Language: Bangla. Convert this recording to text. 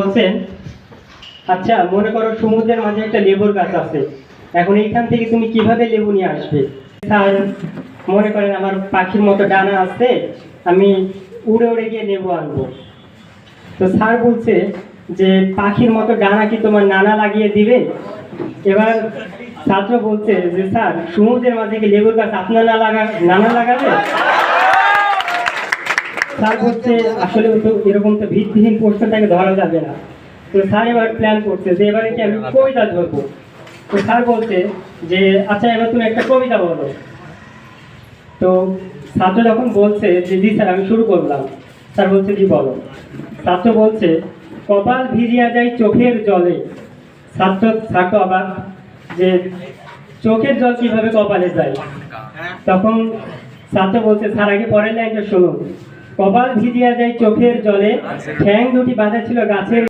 বলছেন, আচ্ছা মনে করো সমুদ্রের মাঝে একটা লেবুর গাছ আছে, এখন এইখান থেকে তুমি কিভাবে লেবু নিয়ে আসবে? স্যার মনে করেন আমার পাখির মতো ডানা আছে, আমি উড়ে উড়ে গিয়ে লেবু আনবো। তো স্যার বলছে যে পাখির মতো ডানা কি তোমার নানা লাগিয়ে দিবে? এবার ছাত্র বলছে যে স্যার সমুদ্রের মাঝে কি লেবুর গাছ আপনার নানা লাগাবে? স্যার বলছে আসলে এরকম তো ভিত্তিহীন প্রশ্নটাকে ধরা যাবে না। তো স্যার এবার প্ল্যান করছে যে এবারে কি আমি কবিতা ধরবো। তো স্যার বলছে যে আচ্ছা এবার তুমি একটা কবিতা বলো। তো ছাত্র যখন বলছে যে জি স্যার আমি শুরু করলাম, স্যার বলছে জি বলো। ছাত্র বলছে কপাল ভিজিয়া যায় চোখের জলে। ছাত্র অবাক যে চোখের জল কিভাবে কপালে যায়। তখন ছাত্র বলছে স্যার আগে পরের লাইনটা শুনুন। কপাল ভিজিয়া যায় চোখের জলে, ঠ্যাং দুটি বাঁধা ছিল গাছের